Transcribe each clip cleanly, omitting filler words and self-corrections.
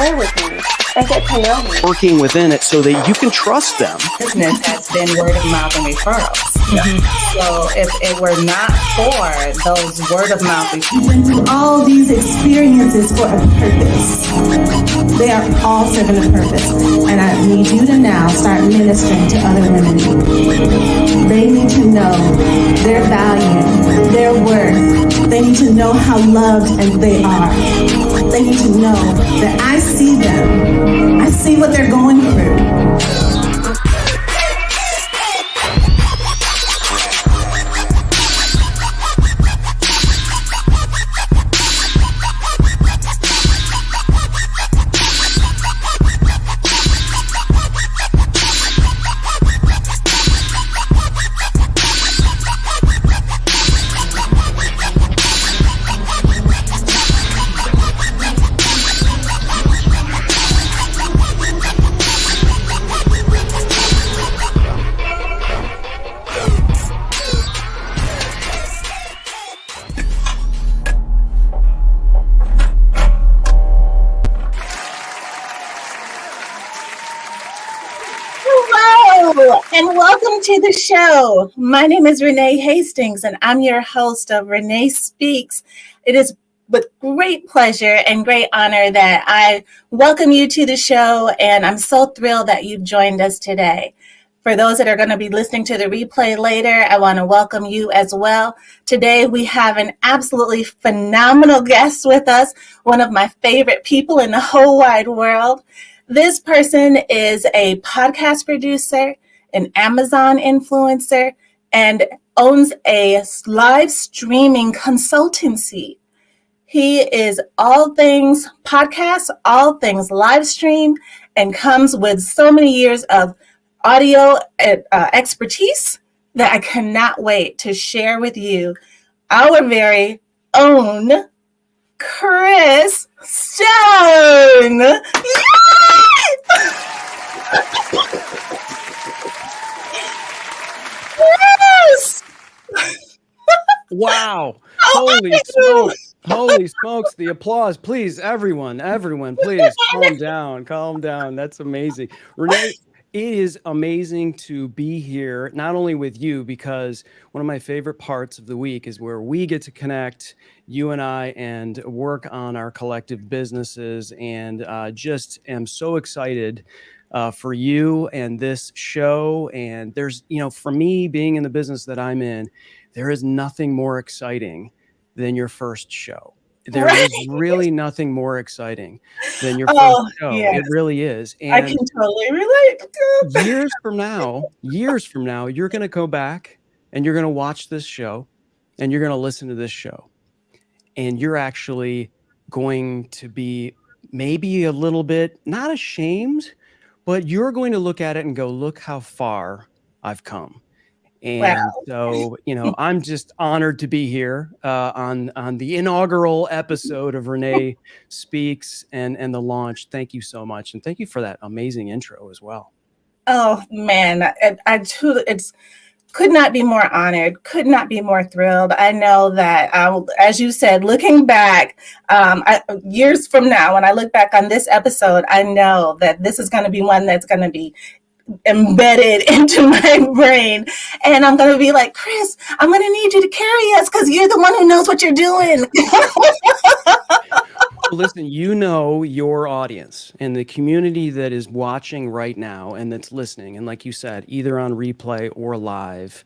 share with me and get to know me. Working within it so that you can trust them. Business has been word of mouth and referrals. So if it were not for those word of mouth referrals. You went through all these experiences for a purpose. They are all serving a purpose. And I need you to now start ministering to other women. They need to know their value, their worth. They need to know how loved and they are. They need to know that I see them. I see what they're going through. And welcome to the show. My name is Renee Hastings, and I'm your host of Renee Speaks. It is with great pleasure and great honor that I welcome you to the show, and I'm so thrilled that you've joined us today. For those that are going to be listening to the replay later, I want to welcome you as well. Today, we have an absolutely phenomenal guest with us, one of my favorite people in the whole wide world. This person is a podcast producer, an Amazon influencer, and owns a live streaming consultancy. He is all things podcast, all things live stream, and comes with so many years of audio expertise that I cannot wait to share with you our very own Chris Stone. Yay! Yes! Wow. Oh, Holy smokes. Holy smokes. The applause. Please, everyone, please calm down. That's amazing. Renee, it is amazing to be here, not only with you, because one of my favorite parts of the week is where we get to connect, you and I, and work on our collective businesses. And just am so excited for you and this show. And there's, for me, being in the business that I'm in, there is nothing more exciting than your first show. There is really nothing more exciting than your first show. Yes. It really is. And I can totally relate. years from now, you're going to go back and you're going to watch this show and you're going to listen to this show. And you're actually going to be maybe a little bit, not ashamed, but you're going to look at it and go, look how far I've come. And so, I'm just honored to be here on the inaugural episode of Renee Speaks and the launch. Thank you so much. And thank you for that amazing intro as well. Oh, man, I truly, could not be more honored, could not be more thrilled. I know that, as you said, looking back, years from now, when I look back on this episode, I know that this is going to be one that's going to be embedded into my brain, and I'm going to be like, Chris, I'm going to need you to carry us because you're the one who knows what you're doing. Listen, your audience and the community that is watching right now and that's listening, and like you said, either on replay or live,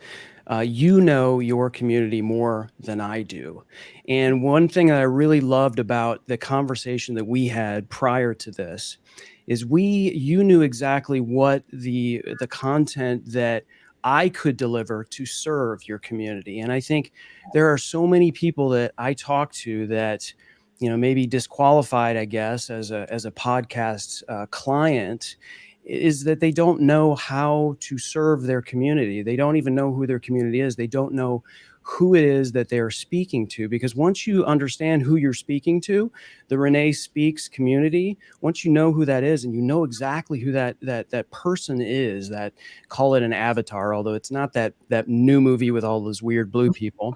your community more than I do. And one thing that I really loved about the conversation that we had prior to this is you knew exactly what the content that I could deliver to serve your community. And I think there are so many people that I talk to that, maybe disqualified, I guess, as a podcast client, is that they don't know how to serve their community. They don't even know who their community is. They don't know who it is that they're speaking to, because once you understand who you're speaking to, the Renee Speaks community, once you know who that is and you know exactly who that person is, that, call it an avatar, although it's not that new movie with all those weird blue people.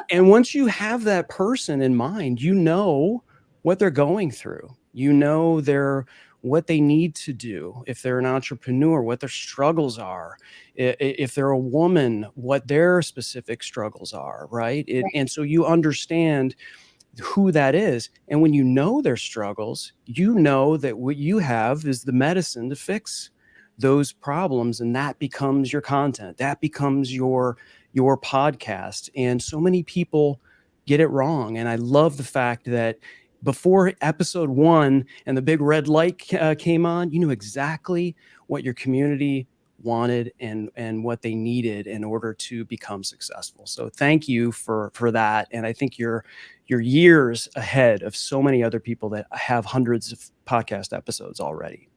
And once you have that person in mind, what they're going through. You know what they need to do. If they're an entrepreneur, what their struggles are. If they're a woman, what their specific struggles are, right? And so you understand who that is. And when you know their struggles, you know that what you have is the medicine to fix those problems, and that becomes your content. That becomes your podcast. And so many people get it wrong. And I love the fact that before episode 1 and the big red light came on, you knew exactly what your community wanted and what they needed in order to become successful. So thank you for that. And I think you're years ahead of so many other people that have hundreds of podcast episodes already.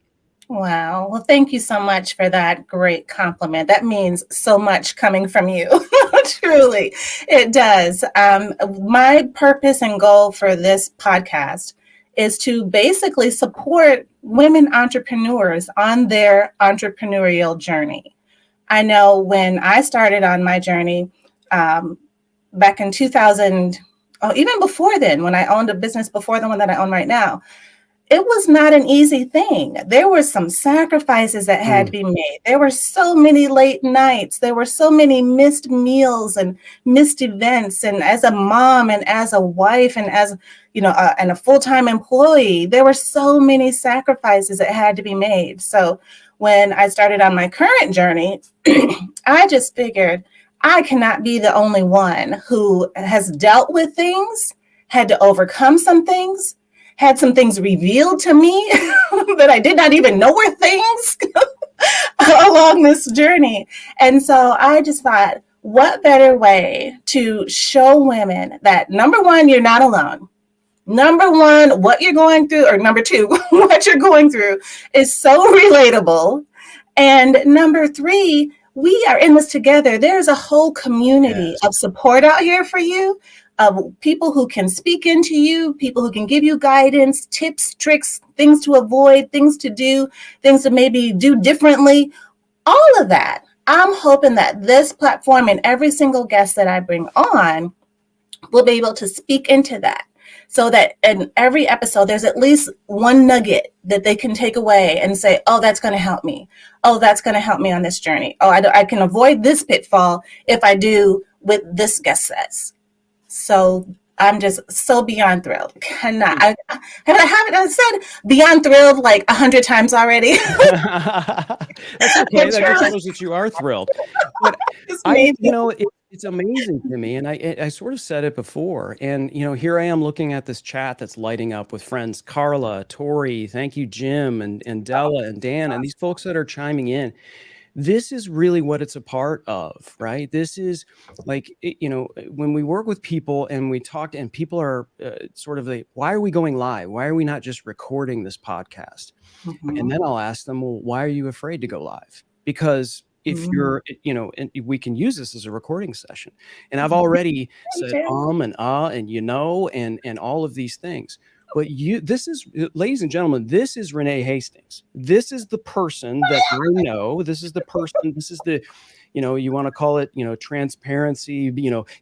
Wow. Well, thank you so much for that great compliment. That means so much coming from you. Truly, it does. My purpose and goal for this podcast is to basically support women entrepreneurs on their entrepreneurial journey. I know when I started on my journey back in 2000, even before then, when I owned a business before the one that I own right now, it was not an easy thing. There were some sacrifices that had to be made. There were so many late nights. There were so many missed meals and missed events. And as a mom and as a wife and as, and a full-time employee, there were so many sacrifices that had to be made. So when I started on my current journey, I just figured I cannot be the only one who has dealt with things, had to overcome some things, had some things revealed to me that I did not even know were things along this journey. And so I just thought, what better way to show women that, number one, you're not alone. Number one, what you're going through, or number two, what you're going through is so relatable. And number three, we are in this together. There's a whole community of support out here for you, of people who can speak into you, people who can give you guidance, tips, tricks, things to avoid, things to do, things to maybe do differently, all of that. I'm hoping that this platform and every single guest that I bring on will be able to speak into that, so that in every episode, there's at least one nugget that they can take away and say, oh, that's going to help me. Oh, that's going to help me on this journey. Oh, I can avoid this pitfall if I do what this guest says. So I'm just so beyond thrilled. I haven't said beyond thrilled like 100 times already. That's okay. That shows that you are thrilled. But it's amazing to me. And I sort of said it before. And, here I am looking at this chat that's lighting up with friends, Carla, Tori, thank you, Jim, and Della and Dan, and these folks that are chiming in. This is really what it's a part of, right? This is like, when we work with people and we talk, and people are sort of like, why are we going live? Why are we not just recording this podcast? Mm-hmm. And then I'll ask them, well, why are you afraid to go live? Because if you're, and we can use this as a recording session. And I've already said and and all of these things. But this is, ladies and gentlemen, this is Renee Hastings. This is the person that I know. This is the person. This is the, you want to call it, transparency,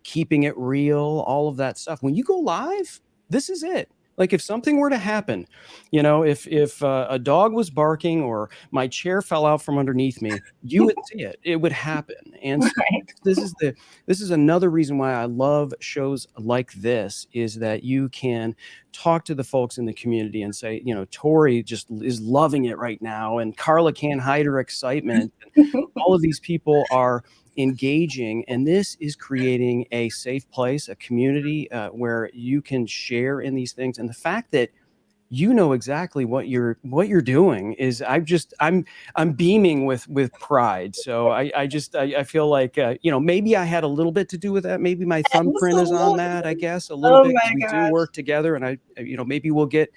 keeping it real, all of that stuff. When you go live, this is it. Like if something were to happen, if a dog was barking or my chair fell out from underneath me, you would see it. It would happen. And so this is another reason why I love shows like this, is that you can talk to the folks in the community and say, Tori just is loving it right now, and Carla can't hide her excitement. All of these people are engaging, and this is creating a safe place, a community where you can share in these things. And the fact that exactly what you're doing is, I'm beaming with pride. So I feel like maybe I had a little bit to do with that. Maybe my thumbprint is on that, I guess, a little bit. We do work together, and maybe we'll get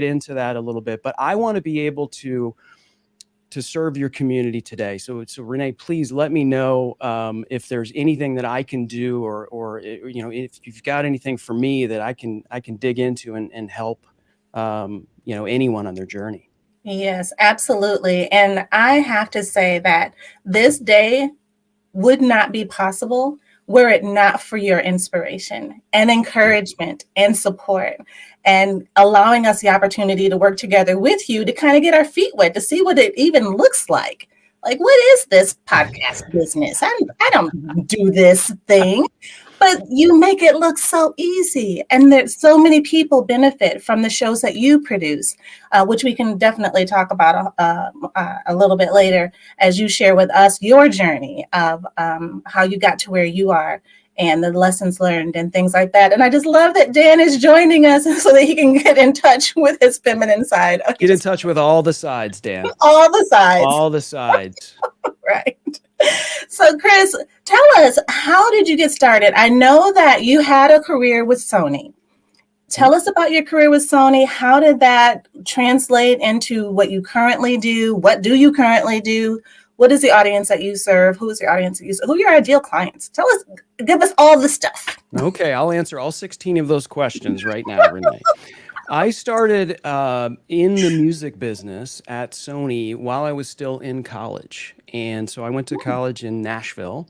into that a little bit. But I want to be able to serve your community today. So Renee, please let me know if there's anything that I can do, or if you've got anything for me that I can dig into and help anyone on their journey. Yes, absolutely. And I have to say that this day would not be possible were it not for your inspiration and encouragement and support and allowing us the opportunity to work together with you to kind of get our feet wet, to see what it even looks like. Like, what is this podcast business? I don't do this thing, but you make it look so easy. And there's so many people benefit from the shows that you produce, which we can definitely talk about a little bit later as you share with us your journey of how you got to where you are and the lessons learned and things like that. And I just love that Dan is joining us so that he can get in touch with his feminine side. Get in touch with all the sides, Dan. All the sides. All the sides. Right. So, Chris, tell us, how did you get started? I know that you had a career with Sony. Tell us about your career with Sony. How did that translate into what you currently do? What do you currently do? What is the audience that you serve? Who is your audience that you serve? Who are your ideal clients? Tell us, give us all the stuff. Okay, I'll answer all 16 of those questions right now, Renee. I started in the music business at Sony while I was still in college. And so I went to college in Nashville,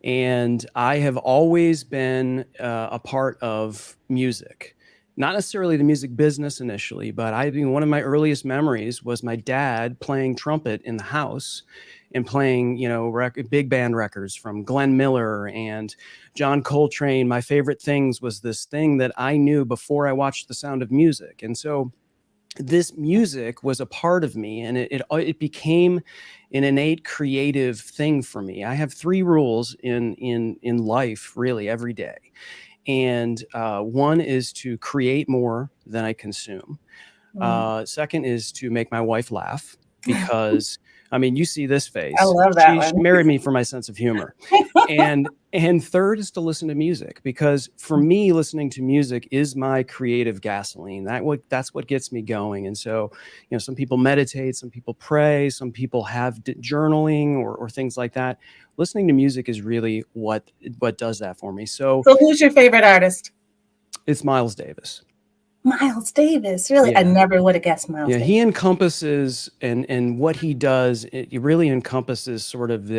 and I have always been a part of music. Not necessarily the music business initially, but one of my earliest memories was my dad playing trumpet in the house and playing, big band records from Glenn Miller and John Coltrane. My favorite things was this thing that I knew before I watched The Sound of Music. And so this music was a part of me, and it became an innate creative thing for me. I have 3 rules in life, really, every day. And one is to create more than I consume. Second is to make my wife laugh, because I mean, you see this face. I love that She married me for my sense of humor. And third is to listen to music, because for me, listening to music is my creative gasoline. That's what gets me going. And so, some people meditate, some people pray, some people have journaling or things like that. Listening to music is really what does that for me. So who's your favorite artist? It's Miles Davis. Miles Davis, really? Yeah. I never would have guessed Miles Davis. He encompasses, and what he does, it really encompasses sort of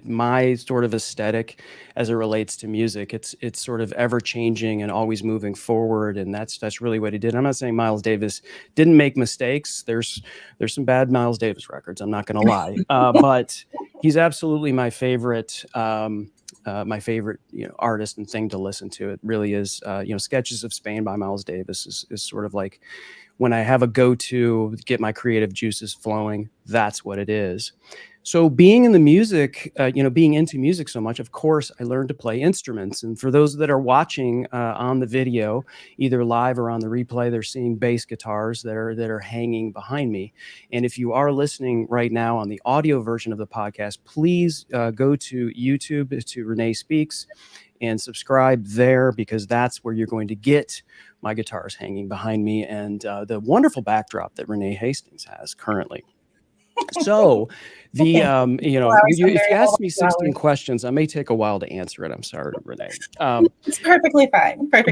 my sort of aesthetic as it relates to music. It's sort of ever changing and always moving forward, and that's really what he did. I'm not saying Miles Davis didn't make mistakes. There's some bad Miles Davis records, I'm not going to lie, but he's absolutely my favorite. Artist and thing to listen to. It really is, Sketches of Spain by Miles Davis is sort of like when I have a go-to, get my creative juices flowing, that's what it is. So being in the music, being into music so much, of course, I learned to play instruments. And for those that are watching on the video, either live or on the replay, they're seeing bass guitars that are hanging behind me. And if you are listening right now on the audio version of the podcast, please go to YouTube to Renee Speaks and subscribe there, because that's where you're going to get my guitars hanging behind me and the wonderful backdrop that Renee Hastings has currently. So if you ask me 16 questions, I may take a while to answer it. I'm sorry, Renee. It's perfectly fine. Fine.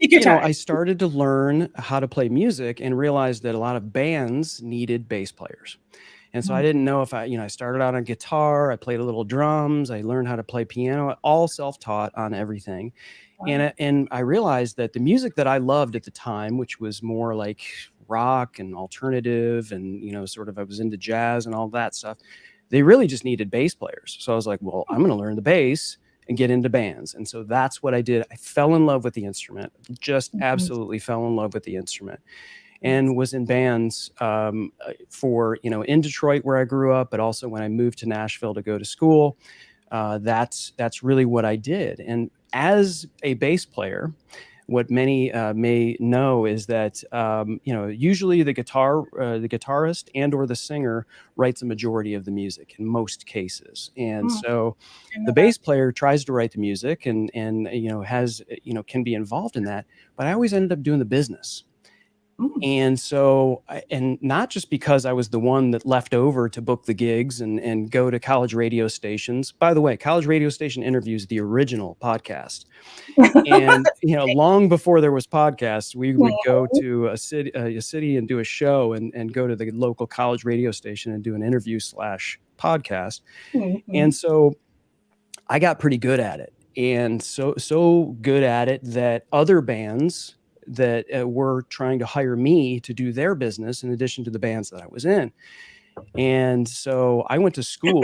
Take your time. I started to learn how to play music and realized that a lot of bands needed bass players. And so I didn't know if I started out on guitar, I played a little drums, I learned how to play piano, all self-taught on everything. Wow. And I realized that the music that I loved at the time, which was more like rock and alternative and, sort of I was into jazz and all that stuff, they really just needed bass players. So I was like, well, I'm going to learn the bass and get into bands. And so that's what I did. I fell in love with the instrument, just absolutely fell in love with the instrument, and was in bands for, in Detroit where I grew up, but also when I moved to Nashville to go to school. That's really what I did. And as a bass player, what many may know is that usually the guitarist and or the singer writes a majority of the music in most cases, and so the bass player tries to write the music and has can be involved in that, but I always ended up doing the business. And so, and not just because I was the one that left over to book the gigs and go to college radio stations. By the way, College Radio Station Interviews, the original podcast. And, long before there was podcasts, we would go to a city and do a show and go to the local college radio station and do an interview / podcast. And so I got pretty good at it. and so good at it that other bands that were trying to hire me to do their business in addition to the bands that I was in. And so I went to school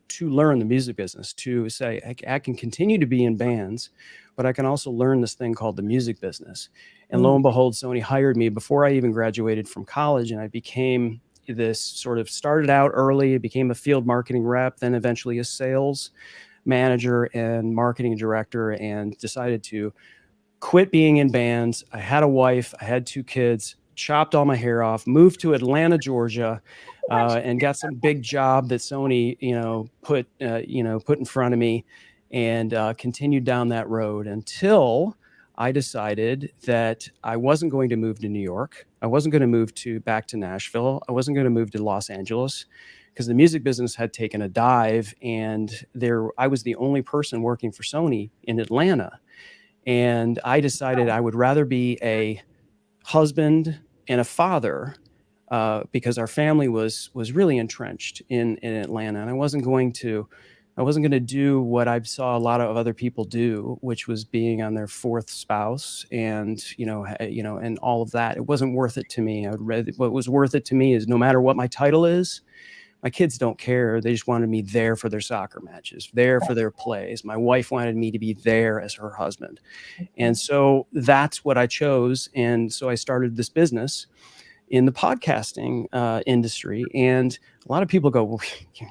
to learn the music business, to say I can continue to be in bands, but I can also learn this thing called the music business. And lo and behold, Sony hired me before I even graduated from college, and I became this sort of started out early, became a field marketing rep, then eventually a sales manager and marketing director, and decided to quit being in bands. I had a wife, I had 2 kids, chopped all my hair off, moved to Atlanta, Georgia, and got some big job that Sony, put in front of me, and continued down that road until I decided that I wasn't going to move to New York. I wasn't going to move back to Nashville. I wasn't going to move to Los Angeles, because the music business had taken a dive, and I was the only person working for Sony in Atlanta. And I decided I would rather be a husband and a father, because our family was really entrenched in Atlanta, and I wasn't going to do what I saw a lot of other people do, which was being on their 4th spouse, and and all of that. It wasn't worth it to me. What was worth it to me is, no matter what my title is, my kids don't care. They just wanted me there for their soccer matches, there for their plays. My wife wanted me to be there as her husband. And so that's what I chose. And so I started this business in the podcasting industry. And a lot of people go, well,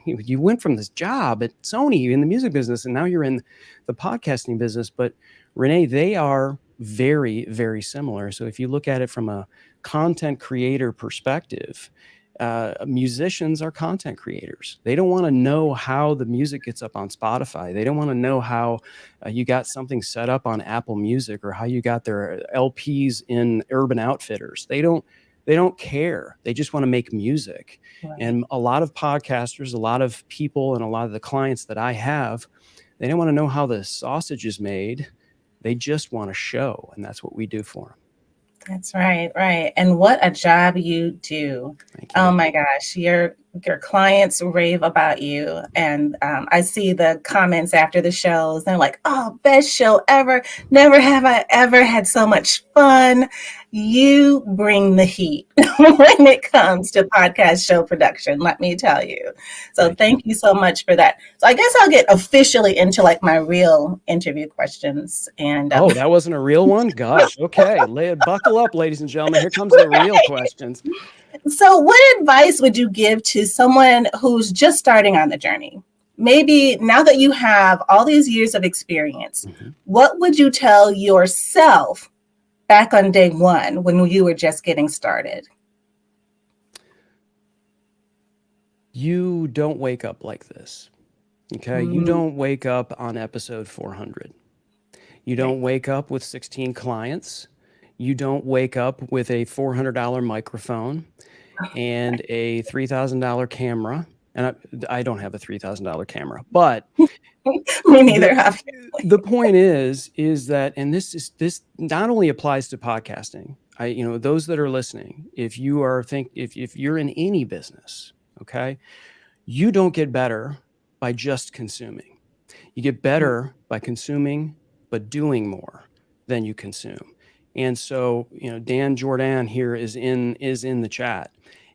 you went from this job at Sony in the music business, and now you're in the podcasting business. But Renee, they are very, very similar. So if you look at it from a content creator perspective, musicians are content creators. They don't want to know how the music gets up on Spotify. They don't want to know how you got something set up on Apple Music, or how you got their LPs in Urban Outfitters. They don't care. They just want to make music. Right. And a lot of podcasters, a lot of people, and a lot of the clients that I have, they don't want to know how the sausage is made. They just want a show, and that's what we do for them. That's right. Right. And what a job you do. Thank you. Oh my gosh. Your clients rave about you. And I see the comments after the shows. They're like, oh, best show ever. Never have I ever had so much fun. You bring the heat when it comes to podcast show production, let me tell you. So thank you so much for that. So I guess I'll get officially into like my real interview questions. And oh, that wasn't a real one? Gosh. Okay. Buckle up, ladies and gentlemen. Here comes the real questions. So what advice would you give to someone who's just starting on the journey? Maybe now that you have all these years of experience, what would you tell yourself back on day one when you were just getting started? You don't wake up like this. Okay. You don't wake up on episode 400. You don't wake up with 16 clients. You don't wake up with a $400 microphone and a $3,000 camera. And I don't have a $3,000 camera, but me neither. The point is that, and this not only applies to podcasting. Those that are listening, if you're in any business, okay, you don't get better by just consuming. You get better by consuming, but doing more than you consume. And so, Dan Jordan here is in the chat.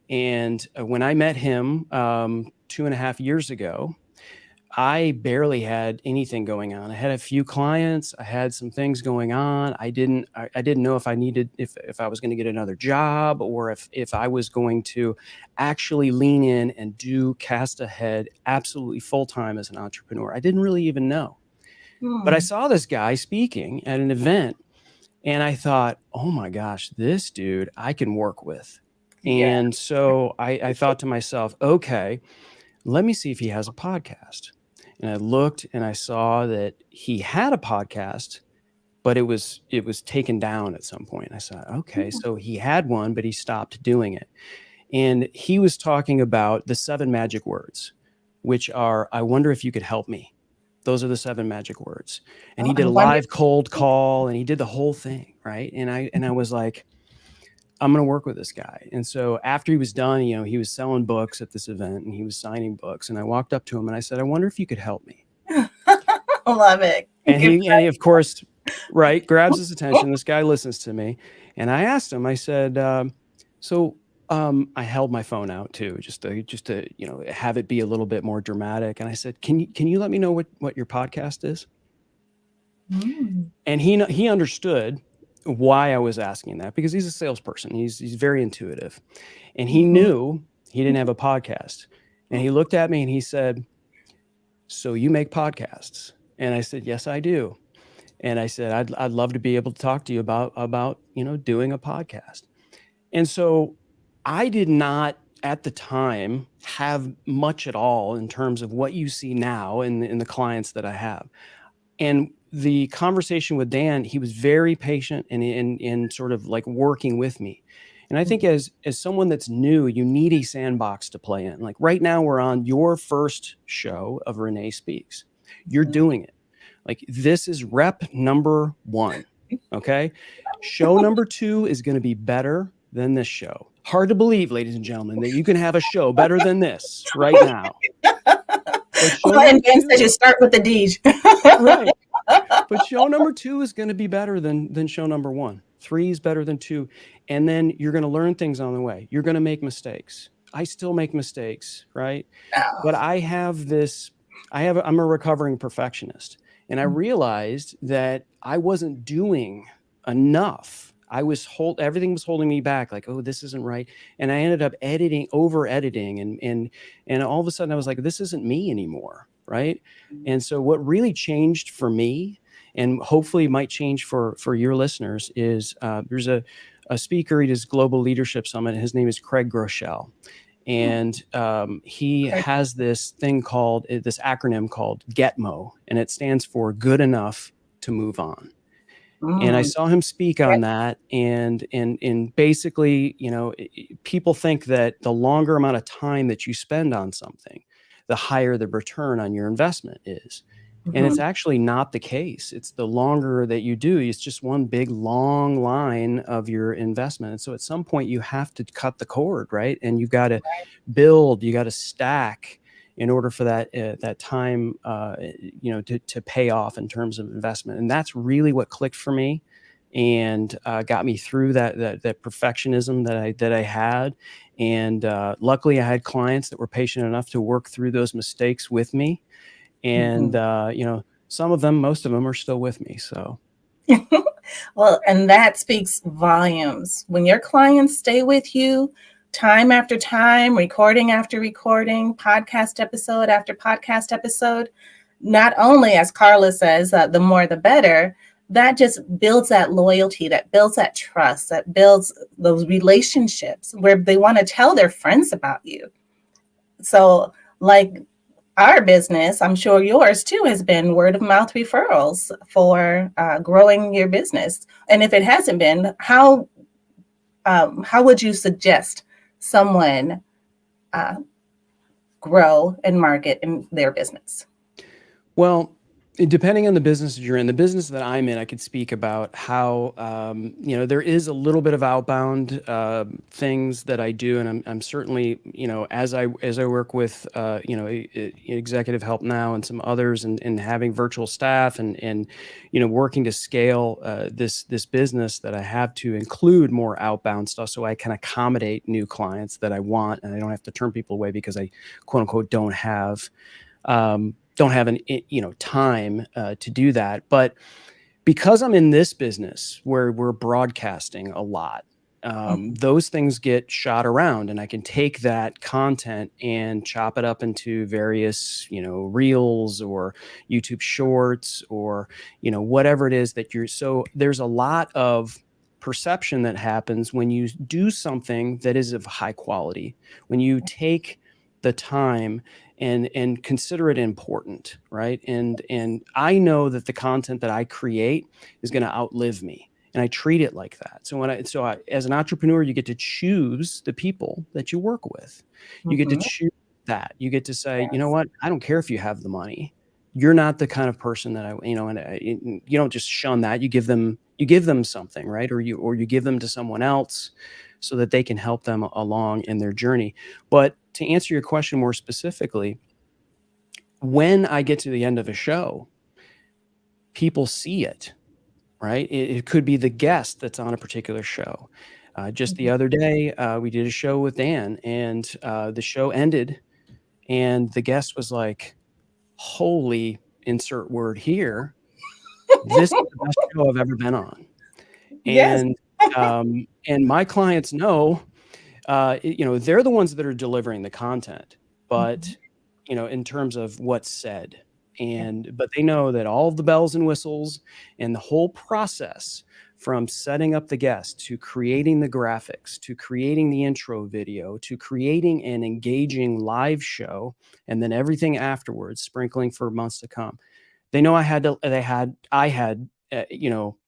And when I met him 2.5 years ago, I barely had anything going on. I had a few clients. I had some things going on. I didn't know if I was going to get another job, or if I was going to actually lean in and do cast ahead absolutely full time as an entrepreneur. I didn't really even know. But I saw this guy speaking at an event, and I thought, oh my gosh, this dude I can work with. And so I thought to myself, okay, let me see if he has a podcast. And I looked and I saw that he had a podcast, but it was taken down at some point. I said, okay, so he had one, but he stopped doing it. And he was talking about the 7 magic words, which are, I wonder if you could help me. Those are the 7 magic words. And he did a live cold call, and he did the whole thing, right? And I was like, I'm going to work with this guy. And so after he was done, he was selling books at this event, and he was signing books. And I walked up to him and I said, I wonder if you could help me. Love it. And he of course, right, grabs his attention. This guy listens to me. And I asked him, I said, I held my phone out too, just to, have it be a little bit more dramatic. And I said, can you let me know what your podcast is? And he understood why I was asking that, because he's a salesperson. He's very intuitive, and he knew he didn't have a podcast. And he looked at me and he said, "So you make podcasts?" And I said, "Yes, I do." And I said, I'd love to be able to talk to you about doing a podcast. And so I did not at the time have much at all in terms of what you see now in the clients that I have. And the conversation with Dan, he was very patient and in sort of like working with me. And I think as someone that's new, you need a sandbox to play in. Like right now, we're on your first show of Renee Speaks. You're doing it. Like this is rep number 1. Okay. Show number 2 is going to be better than this show. Hard to believe, ladies and gentlemen, that you can have a show better than this right now. And Ben says you start with the D's. Right. But show number 2 is going to be better than show number 1. 3 is better than 2. And then you're going to learn things on the way. You're going to make mistakes. I still make mistakes, right? But I'm a recovering perfectionist. And I realized that I wasn't doing enough. Everything was holding me back, like, oh, this isn't right. And I ended up over editing. And all of a sudden I was like, this isn't me anymore. Right. And so what really changed for me, and hopefully might change for your listeners, is there's a speaker. He does Global Leadership Summit. And his name is Craig Groeschel. And he has this acronym called GETMO, and it stands for Good Enough to Move On. And I saw him speak on that. And basically, people think that the longer amount of time that you spend on something, the higher the return on your investment is. And it's actually not the case. It's the longer that you do, it's just one big long line of your investment. And so at some point you have to cut the cord, right? And you've got to build, you got to stack in order for that time, to pay off in terms of investment. And that's really what clicked for me and got me through that perfectionism that I had. And luckily I had clients that were patient enough to work through those mistakes with me. And, some of them, most of them are still with me. So. Well, and that speaks volumes. When your clients stay with you time after time, recording after recording, podcast episode after podcast episode, not only, as Carla says, the more the better, that just builds that loyalty, that builds that trust, that builds those relationships where they want to tell their friends about you. So like our business, I'm sure yours too, has been word of mouth referrals for growing your business. And if it hasn't been, how would you suggest someone grow and market in their business? Well, depending on the business that you're in, the business that I'm in, I could speak about how, there is a little bit of outbound things that I do. And I'm certainly, as I work with, Executive Help Now and some others and having virtual staff and working to scale this business, that I have to include more outbound stuff so I can accommodate new clients that I want. And I don't have to turn people away because I, quote unquote, don't have an time to do that. But because I'm in this business where we're broadcasting a lot, those things get shot around, and I can take that content and chop it up into various, reels or YouTube shorts or, whatever it is that so there's a lot of perception that happens when you do something that is of high quality, when you take the time and consider it important, right? And I know that the content that I create is going to outlive me, and I treat it like that. So as an entrepreneur, you get to choose the people that you work with. You get to choose that. You get to say, you know what? I don't care if you have the money. You're not the kind of person that you don't just shun that. You give them something, right? Or you give them to someone else so that they can help them along in their journey. But to answer your question more specifically, when I get to the end of a show, people see it, right? It could be the guest that's on a particular show. Just the other day, we did a show with Dan, and the show ended, and the guest was like, holy, insert word here, this is the best show I've ever been on. Yes. And my clients know, they're the ones that are delivering the content, but, in terms of what's said, but they know that all of the bells and whistles and the whole process from setting up the guest to creating the graphics, to creating the intro video, to creating an engaging live show, and then everything afterwards, sprinkling for months to come. They know I had,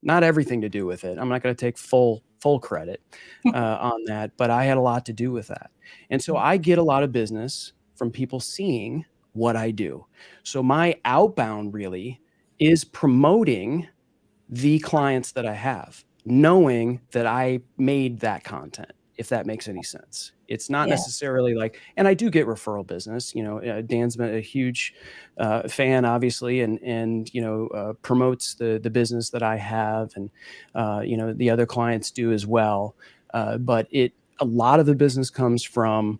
not everything to do with it. I'm not going to take full credit on that, but I had a lot to do with that. And so I get a lot of business from people seeing what I do. So my outbound really is promoting the clients that I have, knowing that I made that content, if that makes any sense. It's not necessarily like, and I do get referral business. Dan's been a huge fan, obviously, and promotes the business that I have, and the other clients do as well. But a lot of the business comes from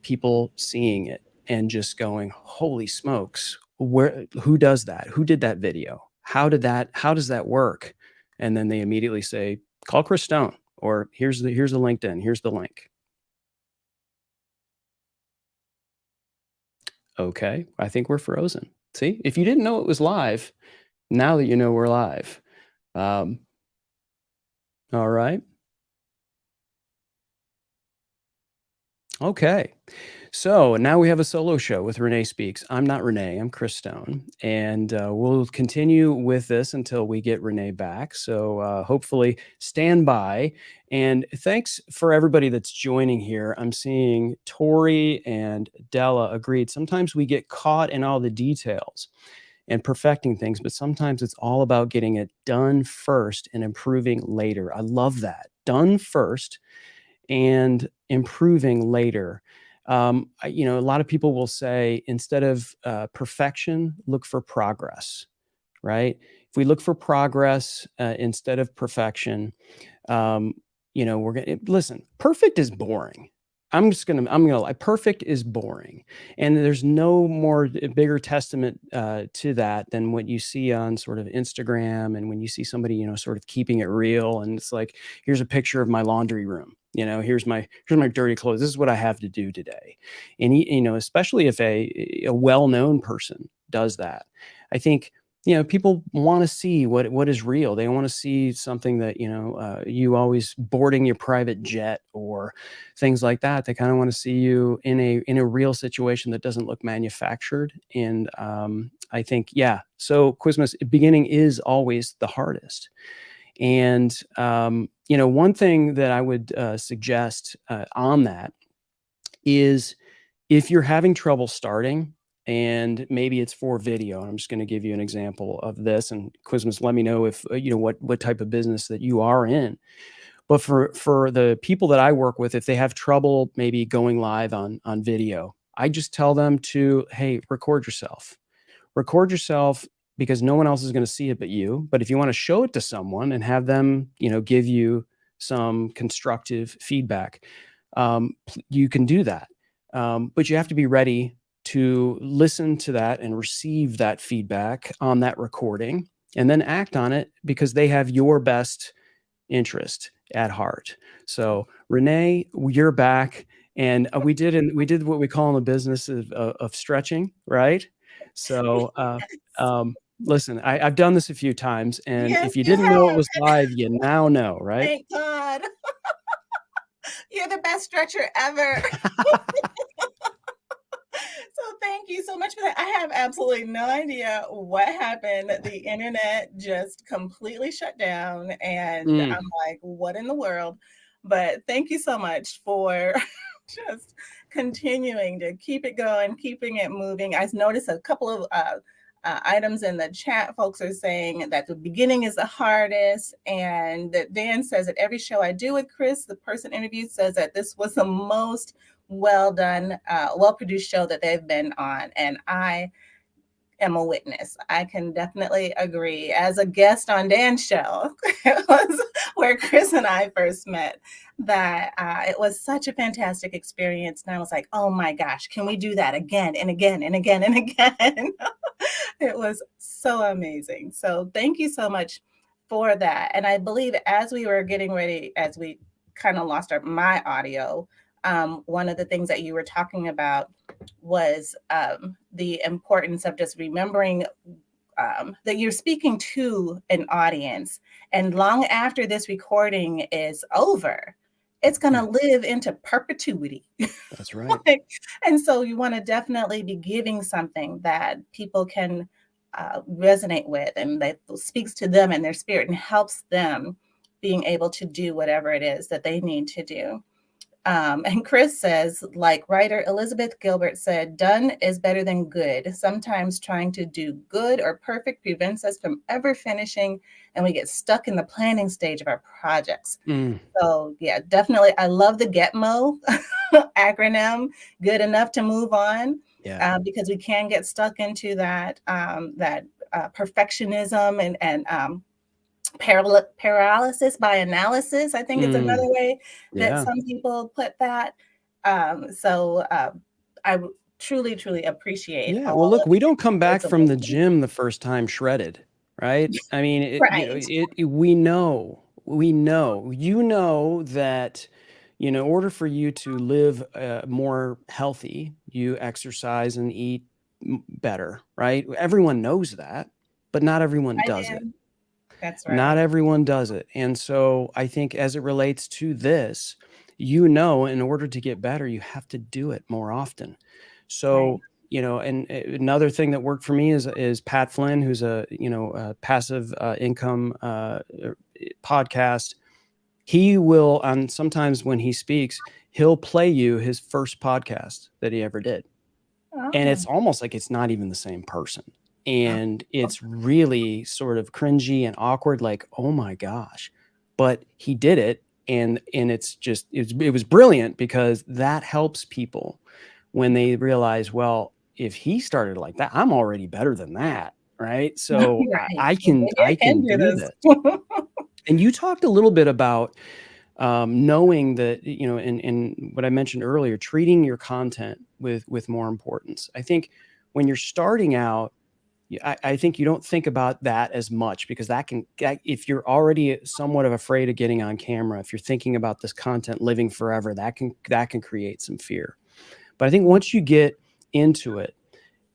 people seeing it and just going, "Holy smokes! Who does that? Who did that video? How does that work?" And then they immediately say, "Call Chris Stone," or here's the LinkedIn. Here's the link. Okay, I think we're frozen. See, if you didn't know it was live, now that you know we're live. All right. Okay. So now we have a solo show with Renee Speaks. I'm not Renee, I'm Chris Stone. And we'll continue with this until we get Renee back. So hopefully stand by. And thanks for everybody that's joining here. I'm seeing Tori and Della agreed. Sometimes we get caught in all the details and perfecting things, but sometimes it's all about getting it done first and improving later. I love that. Done first and improving later. A lot of people will say, instead of perfection, look for progress, right? If we look for progress instead of perfection, we're gonna listen. Perfect is boring. I'm gonna lie. Perfect is boring, and there's no bigger testament to that than what you see on sort of Instagram, and when you see somebody, sort of keeping it real, and it's like, here's a picture of my laundry room. Here's my dirty clothes. This is what I have to do today. And especially if a well-known person does that, I think people want to see what is real. They want to see something that you always boarding your private jet or things like that. They kind of want to see you in a real situation that doesn't look manufactured. And I think so Quizmas, beginning is always the hardest. And one thing that I would suggest on that is, if you're having trouble starting, and maybe it's for video, and I'm just going to give you an example of this, and Quizmas, let me know if what type of business that you are in. But for the people that I work with, if they have trouble maybe going live on video, I just tell them to, hey, record yourself, because no one else is going to see it but you. But if you want to show it to someone and have them, give you some constructive feedback, you can do that. But you have to be ready to listen to that and receive that feedback on that recording, and then act on it, because they have your best interest at heart. So Renee, you're back, and we did what we call in the business of stretching, right? So listen, I've done this a few times, and Yes, if you didn't know it was live, you now know, right? Thank God. You're the best stretcher ever. So thank you so much for that. I have absolutely no idea what happened. The internet just completely shut down, and I'm like, what in the world? But thank you so much for just continuing to keep it going, keeping it moving. I noticed a couple of items in the chat. Folks are saying that the beginning is the hardest, and that Dan says that every show I do with Chris, the person interviewed, says that this was the most well done, well produced show that they've been on. And I am a witness. I can definitely agree. As a guest on Dan's show, it was where Chris and I first met, that it was such a fantastic experience. And I was like, oh my gosh, can we do that again and again and again and again? It was so amazing. So thank you so much for that. And I believe as we were getting ready, as we kind of lost my audio, one of the things that you were talking about was the importance of just remembering that you're speaking to an audience, and long after this recording is over, it's going to live into perpetuity. That's right. And so you want to definitely be giving something that people can resonate with, and that speaks to them and their spirit and helps them being able to do whatever it is that they need to do. And Chris says, like writer Elizabeth Gilbert said, done is better than good. Sometimes trying to do good or perfect prevents us from ever finishing, and we get stuck in the planning stage of our projects. So yeah, definitely. I love the GETMO acronym, good enough to move on, because we can get stuck into that, perfectionism and paralysis by analysis, I think is another way that some people put that. So I truly, truly appreciate. Yeah. Well, look, we don't come back from the gym the first time shredded, right? I mean, we know that, in order for you to live more healthy, you exercise and eat better, right? Everyone knows that, but not everyone does it. That's right. Not everyone does it. And so I think as it relates to this, in order to get better, you have to do it more often. So, and another thing that worked for me is Pat Flynn, who's a passive income podcast. He will, sometimes when he speaks, he'll play you his first podcast that he ever did. And it's almost like it's not even the same person. And it's really sort of cringy and awkward, like, oh my gosh, but he did it. And it was brilliant, because that helps people when they realize, well, if he started like that, I'm already better than that. Right. So I can do this. And you talked a little bit about knowing that, and what I mentioned earlier, treating your content with more importance. I think when you're starting out, I think you don't think about that as much, because if you're already somewhat of afraid of getting on camera, if you're thinking about this content living forever, that can create some fear. But I think once you get into it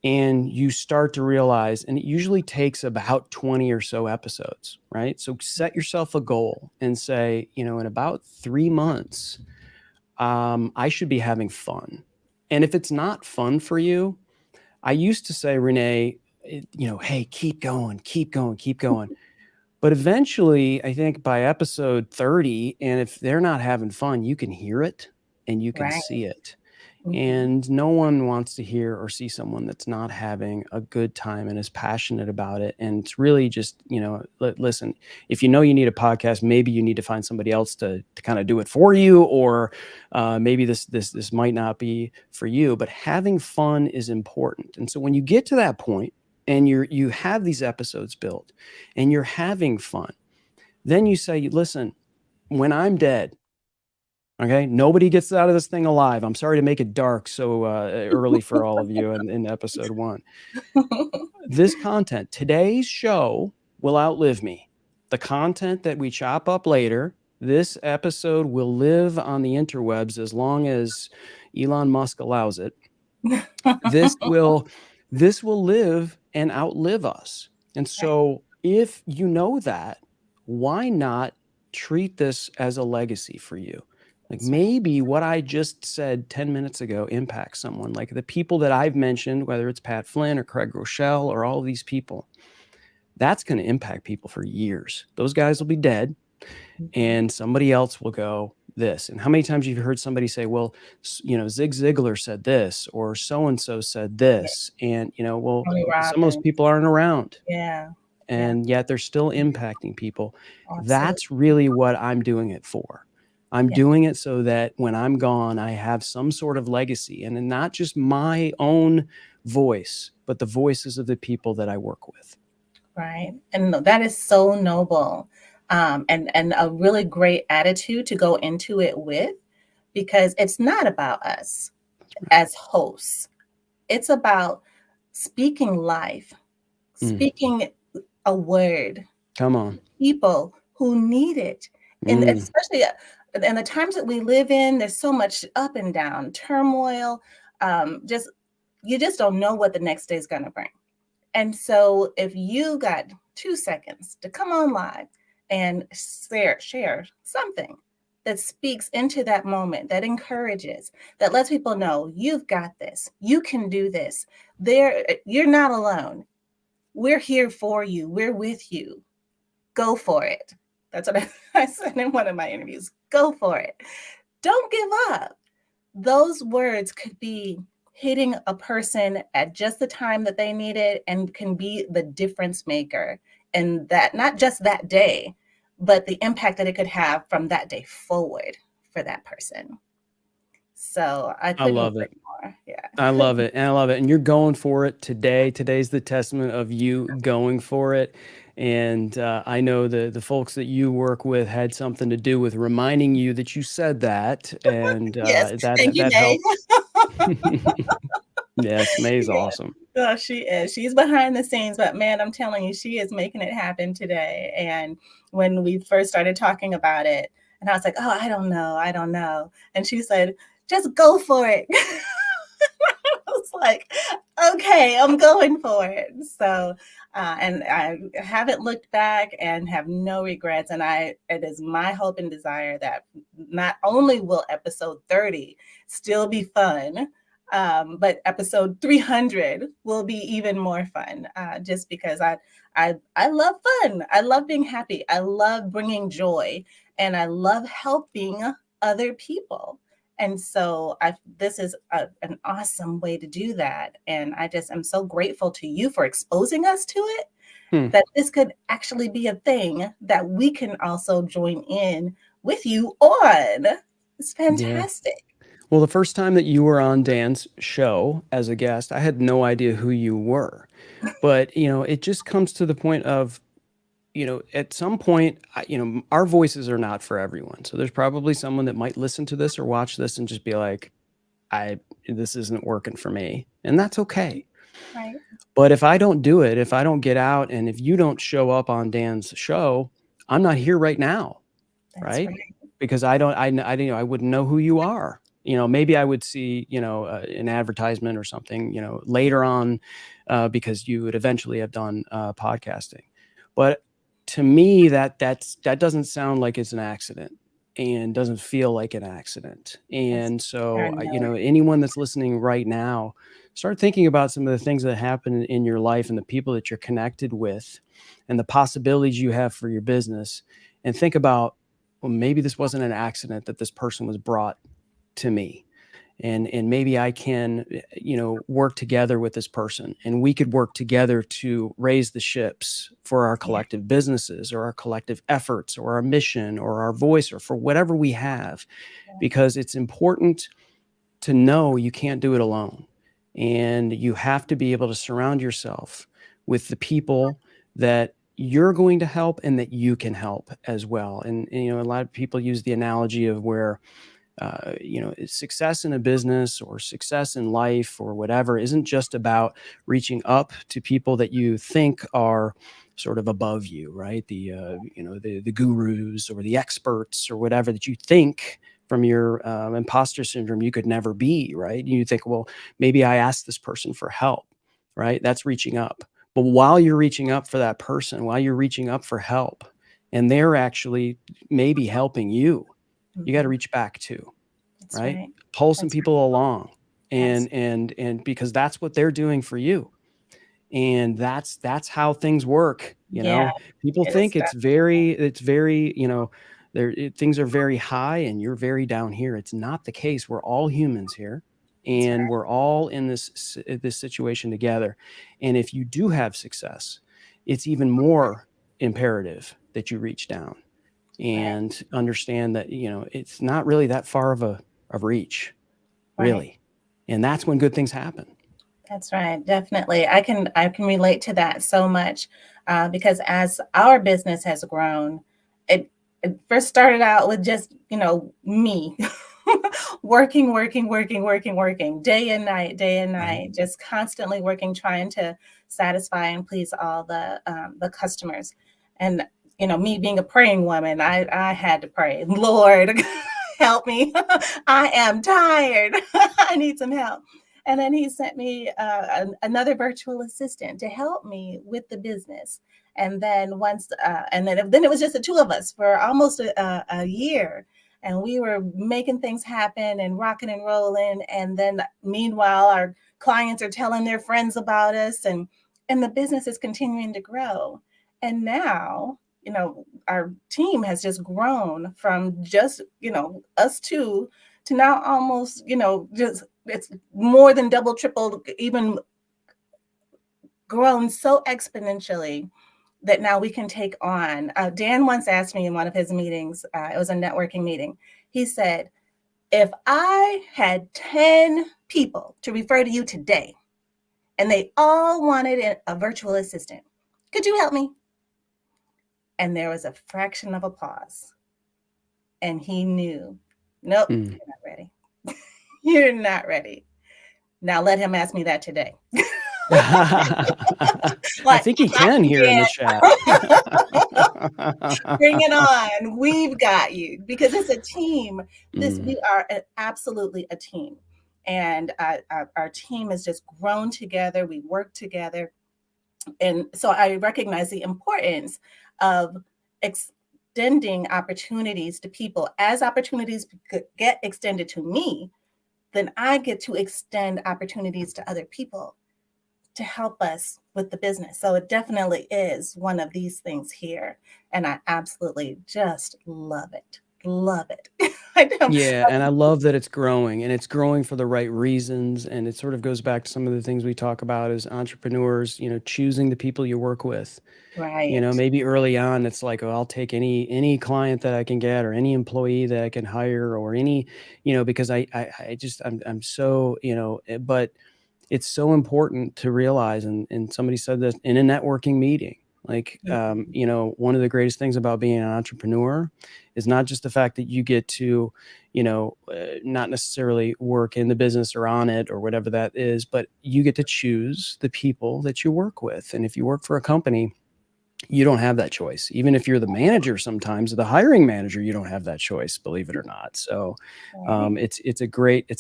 and you start to realize, and it usually takes about 20 or so episodes, right? So set yourself a goal and say, in about 3 months, I should be having fun. And if it's not fun for you, I used to say, Renee, hey, keep going. But eventually, I think by episode 30, and if they're not having fun, you can hear it and you can see it. And no one wants to hear or see someone that's not having a good time and is passionate about it. And it's really just, listen, if you need a podcast, maybe you need to find somebody else to kind of do it for you, or maybe this might not be for you, but having fun is important. And so when you get to that point, and you have these episodes built and you're having fun, then you say, listen, when I'm dead, okay, nobody gets out of this thing alive. I'm sorry to make it dark so early for all of you in episode 1. This content, today's show, will outlive me. The content that we chop up later, this episode will live on the interwebs as long as Elon Musk allows it. This will live and outlive us. And so if you know that, why not treat this as a legacy for you? Like, maybe what I just said 10 minutes ago impacts someone, like the people that I've mentioned, whether it's Pat Flynn or Craig Rochelle or all of these people. That's going to impact people for years. Those guys will be dead, and somebody else will go this. And how many times have you heard somebody say, well, Zig Ziglar said this, or so-and-so said this. And, some of those people aren't around. Yeah. And yet they're still impacting people. Absolutely. That's really what I'm doing it for. I'm doing it so that when I'm gone, I have some sort of legacy, and not just my own voice, but the voices of the people that I work with. Right. And that is so noble, and a really great attitude to go into it with, because it's not about us as hosts. It's about speaking life, speaking a word, Come on. people who need it. And especially in the times that we live in, there's so much up and down, turmoil. You just don't know what the next day is going to bring. And so if you got 2 seconds to come on live and share something that speaks into that moment, that encourages, that lets people know you've got this, you can do this. You're not alone. We're here for you. We're with you. Go for it. That's what I said in one of my interviews. Go for it. Don't give up. Those words could be hitting a person at just the time that they need it, and can be the difference maker. And that, not just that day, but the impact that it could have from that day forward for that person. So I love it. More. Yeah. I love it. And I love it. And you're going for it today. Today's the testament of you going for it. And I know the folks that you work with had something to do with reminding you that you said that. And yes. Thank you, that helped. Yes, May's awesome. Oh, she is. She's behind the scenes, but man, I'm telling you, she is making it happen today. And when we first started talking about it, and I was like, oh, I don't know. And she said, just go for it. I was like, okay, I'm going for it. So, and I haven't looked back and have no regrets. And it is my hope and desire that not only will episode 30 still be fun, but episode 300 will be even more fun, just because I love fun. I love being happy. I love bringing joy, and I love helping other people. And so this is an awesome way to do that. And I just am so grateful to you for exposing us to it, that this could actually be a thing that we can also join in with you on. It's fantastic. Yeah. Well, the first time that you were on Dan's show as a guest, I had no idea who you were. But, it just comes to the point of, at some point, our voices are not for everyone. So there's probably someone that might listen to this or watch this and just be like, this isn't working for me. And that's okay. Right. But if I don't do it, if I don't get out, and if you don't show up on Dan's show, I'm not here right now. Right? Because I wouldn't know who you are. Maybe I would see, an advertisement or something, later on, because you would eventually have done podcasting. But to me, that doesn't sound like it's an accident, and doesn't feel like an accident. And so, anyone that's listening right now, start thinking about some of the things that happen in your life and the people that you're connected with and the possibilities you have for your business, and think about, well, maybe this wasn't an accident that this person was brought to me. And maybe I can, work together with this person, and we could work together to raise the ships for our collective businesses, or our collective efforts, or our mission, or our voice, or for whatever we have, because it's important to know you can't do it alone. And you have to be able to surround yourself with the people that you're going to help and that you can help as well. And a lot of people use the analogy of where, success in a business or success in life or whatever isn't just about reaching up to people that you think are sort of above you, right? The gurus or the experts or whatever that you think from your imposter syndrome you could never be, right? You think, well, maybe I asked this person for help, right? That's reaching up. But while you're reaching up for that person, while you're reaching up for help, and they're actually maybe helping you, you got to reach back too, right? Pull some people along, and because that's what they're doing for you, and that's how things work. People think it's very, things are very high and you're very down here. It's not the case. We're all humans here, and we're all in this situation together. And if you do have success, it's even more imperative that you reach down and understand that, it's not really that far of reach, really. And that's when good things happen. That's right. Definitely. I can relate to that so much because as our business has grown, it first started out with just, me working day and Right. night, just constantly working, trying to satisfy and please all the customers. And, me being a praying woman, I had to pray, Lord, help me. I am tired. I need some help. And then he sent me another virtual assistant to help me with the business. And then then it was just the two of us for almost a year, and we were making things happen and rocking and rolling. And then meanwhile, our clients are telling their friends about us, and the business is continuing to grow. And now, our team has just grown from just, us two to now almost, just it's more than double, triple, even grown so exponentially that now we can take on. Dan once asked me in one of his meetings, it was a networking meeting. He said, if I had 10 people to refer to you today and they all wanted a virtual assistant, could you help me? And there was a fraction of a pause. And he knew, nope, Mm. you're not ready. You're not ready. Now let him ask me that today. I think he can here in the chat. Bring it on. We've got you, because it's a team. Mm. We are absolutely a team. And our team has just grown together. We work together. And so I recognize the importance of extending opportunities to people. As opportunities get extended to me, then I get to extend opportunities to other people to help us with the business. So it definitely is one of these things here. And I absolutely just love it. Love it. Yeah, and I love that it's growing, and it's growing for the right reasons. And it sort of goes back to some of the things we talk about as entrepreneurs, choosing the people you work with. Right. Maybe early on it's like, oh, I'll take any client that I can get, or any employee that I can hire, or any, because I'm so, but it's so important to realize, and somebody said this in a networking meeting, like, one of the greatest things about being an entrepreneur is not just the fact that you get to, not necessarily work in the business or on it or whatever that is, but you get to choose the people that you work with. And if you work for a company, you don't have that choice. Even if you're the manager, sometimes the hiring manager, you don't have that choice, believe it or not. So it's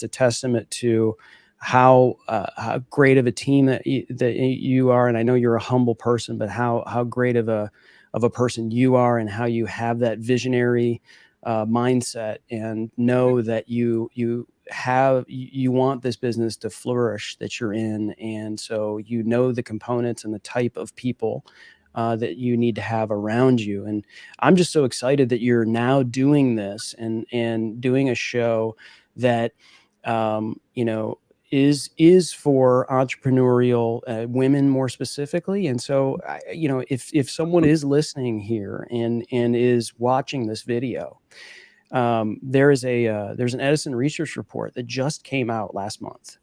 a testament to how great of a team that you are. And I know you're a humble person, but how great of a person you are, and how you have that visionary mindset, and know that you want this business to flourish that you're in. And so the components and the type of people that you need to have around you. And I'm just so excited that you're now doing this and doing a show that, is for entrepreneurial women more specifically. And so, if someone is listening here and is watching this video, there's an Edison research report that just came out last month.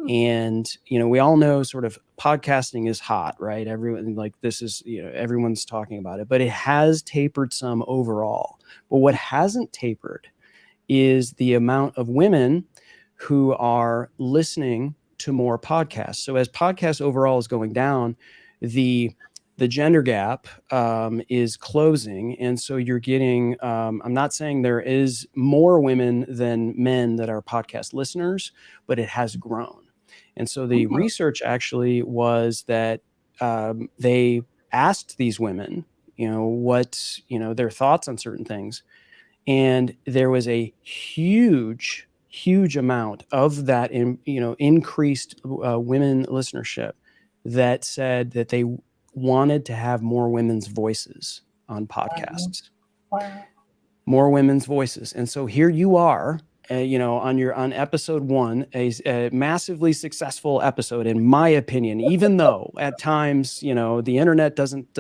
And, we all know sort of podcasting is hot, right? Everyone, like, this is, everyone's talking about it, but it has tapered some overall. But what hasn't tapered is the amount of women who are listening to more podcasts. So as podcasts overall is going down, the gender gap is closing. And so you're getting, I'm not saying there is more women than men that are podcast listeners, but it has grown. And so the research actually was that they asked these women, what, their thoughts on certain things. And there was a huge amount of that, increased women listenership that said that they wanted to have more women's voices on podcasts. Wow. More women's voices. And so here you are, on episode 1, a massively successful episode, in my opinion, even though at times, the internet doesn't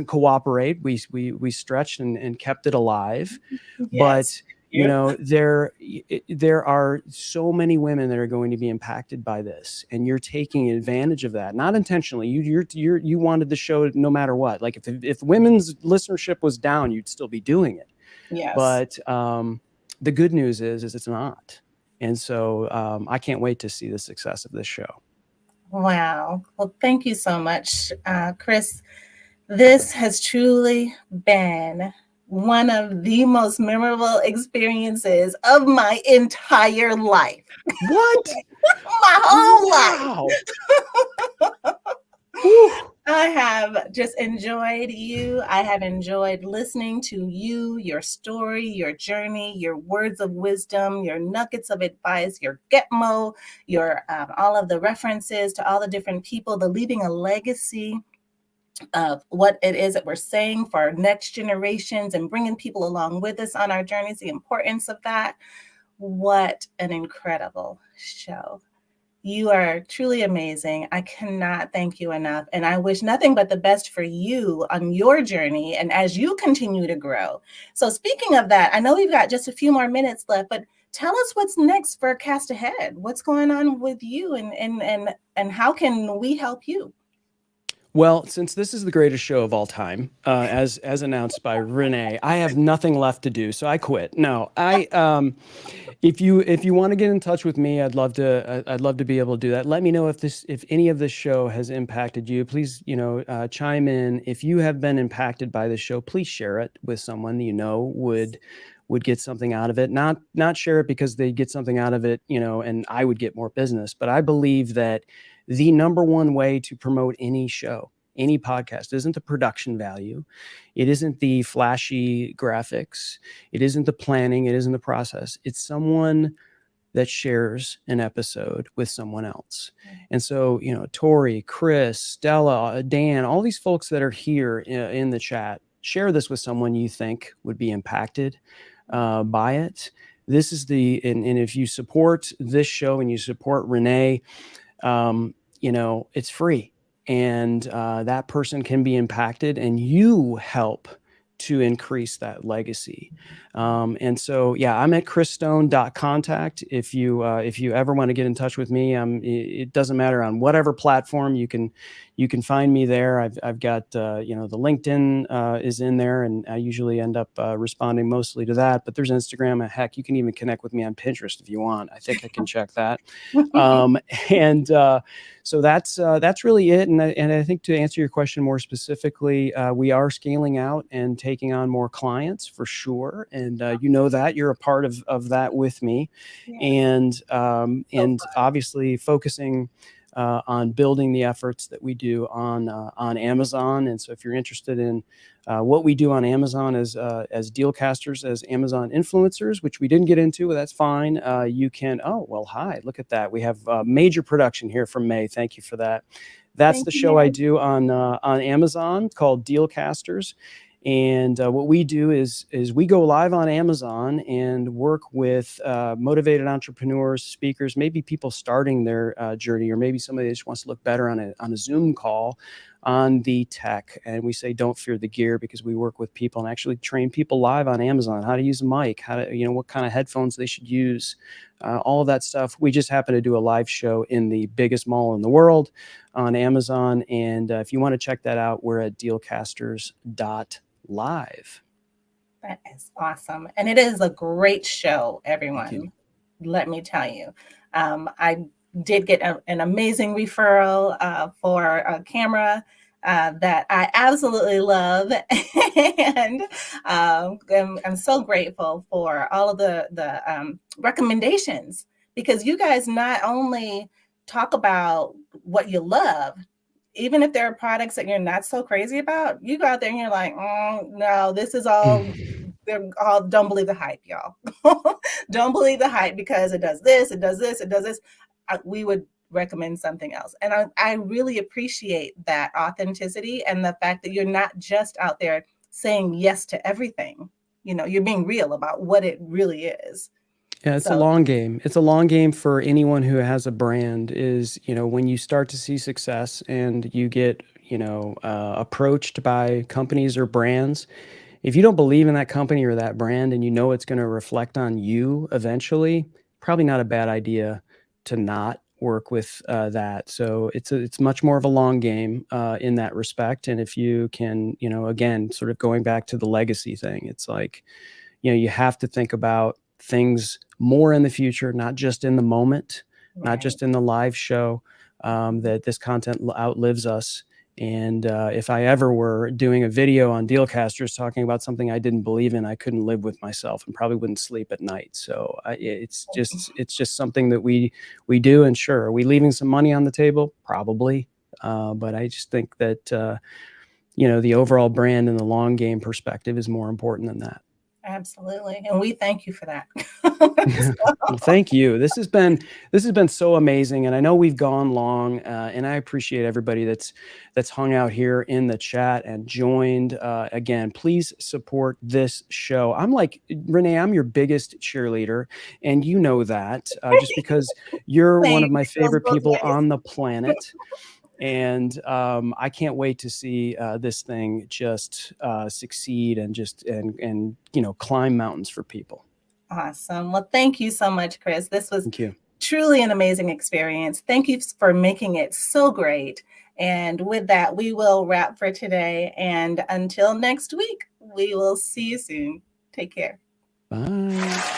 cooperate. We stretched and kept it alive. Yes. But You you. know, there are so many women that are going to be impacted by this, and you're taking advantage of that, not intentionally. You wanted the show no matter what. Like if women's listenership was down, you'd still be doing it. Yes. But the good news is it's not. And so I can't wait to see the success of this show. Wow. Well, thank you so much, Chris. This has truly been one of the most memorable experiences of my entire life. What? My whole life. Wow. Whew. I have just enjoyed you. I have enjoyed listening to you, your story, your journey, your words of wisdom, your nuggets of advice, your Getmo, your all of the references to all the different people, the leaving a legacy of what it is that we're saying for our next generations and bringing people along with us on our journeys, the importance of that. What an incredible show. You are truly amazing. I cannot thank you enough. And I wish nothing but the best for you on your journey and as you continue to grow. So, speaking of that, I know we've got just a few more minutes left, but tell us what's next for Cast Ahead. What's going on with you and how can we help you? Well, since this is the greatest show of all time, as announced by Renee, I have nothing left to do, so I quit. No, if you want to get in touch with me, I'd love to be able to do that. Let me know if any of this show has impacted you. Please, chime in. If you have been impacted by this show, please share it with someone you know would get something out of it. Not share it because they get something out of it, and I would get more business. But I believe that the number one way to promote any show, any podcast, isn't the production value. It isn't the flashy graphics. It isn't the planning. It isn't the process. It's someone that shares an episode with someone else. And so, Tori, Chris, Stella, Dan, all these folks that are here in the chat, share this with someone you think would be impacted by it. This is and if you support this show and you support Renee, it's free, and that person can be impacted, and you help to increase that legacy. And so, I'm at chrisstone.contact. If you ever want to get in touch with me, it doesn't matter on whatever platform you can find me there. I've got, the LinkedIn is in there, and I usually end up responding mostly to that, but there's Instagram, and heck, you can even connect with me on Pinterest if you want. I think I can check that. So that's really it. And I think to answer your question more specifically, we are scaling out and taking on more clients for sure. And that you're a part of that with me. Yeah. And obviously focusing on building the efforts that we do on Amazon. And so if you're interested in what we do on Amazon as Dealcasters, as Amazon influencers, which we didn't get into, that's fine. You can, hi, look at that. We have major production here from May. Thank you for that. That's the show I do on Amazon called Dealcasters. And what we do is we go live on Amazon and work with motivated entrepreneurs, speakers, maybe people starting their journey, or maybe somebody that just wants to look better on a Zoom call on the tech. And we say, don't fear the gear, because we work with people and actually train people live on Amazon, how to use a mic, how to, what kind of headphones they should use, all of that stuff. We just happen to do a live show in the biggest mall in the world on Amazon. And if you want to check that out, we're at dealcasters.live. That is awesome. And it is a great show, everyone. Let me tell you. I did get an amazing referral for a camera that I absolutely love. And I'm so grateful for all of the recommendations, because you guys not only talk about what you love, even if there are products that you're not so crazy about, you go out there and you're like, no, this is all, they're all, don't believe the hype, y'all. Don't believe the hype because it does this, it does this, it does this. We would recommend something else. And I really appreciate that authenticity and the fact that you're not just out there saying yes to everything. You're being real about what it really is. Yeah, it's a long game. It's a long game for anyone who has a brand. Is, when you start to see success and you get, approached by companies or brands, if you don't believe in that company or that brand and you know it's going to reflect on you eventually, probably not a bad idea to not work with that. So it's much more of a long game in that respect. And if you can, again, sort of going back to the legacy thing, it's like, you have to think about things more in the future, not just in the moment, not just in the live show, that this content outlives us. And if I ever were doing a video on Dealcasters talking about something I didn't believe in, I couldn't live with myself and probably wouldn't sleep at night. So it's just something that we do. And sure, are we leaving some money on the table? Probably. But I just think that, the overall brand and the long game perspective is more important than that. Absolutely. And we thank you for that. Well, thank you. This has been so amazing. And I know we've gone long, and I appreciate everybody that's hung out here in the chat and joined. Again, please support this show. I'm like, Renee, I'm your biggest cheerleader, and you know that just because you're one of my favorite people on the planet. And I can't wait to see this thing just succeed and climb mountains for people. Awesome. Well, thank you so much, Chris. This was truly an amazing experience. Thank you for making it so great. And with that, we will wrap for today. And until next week, we will see you soon. Take care. Bye.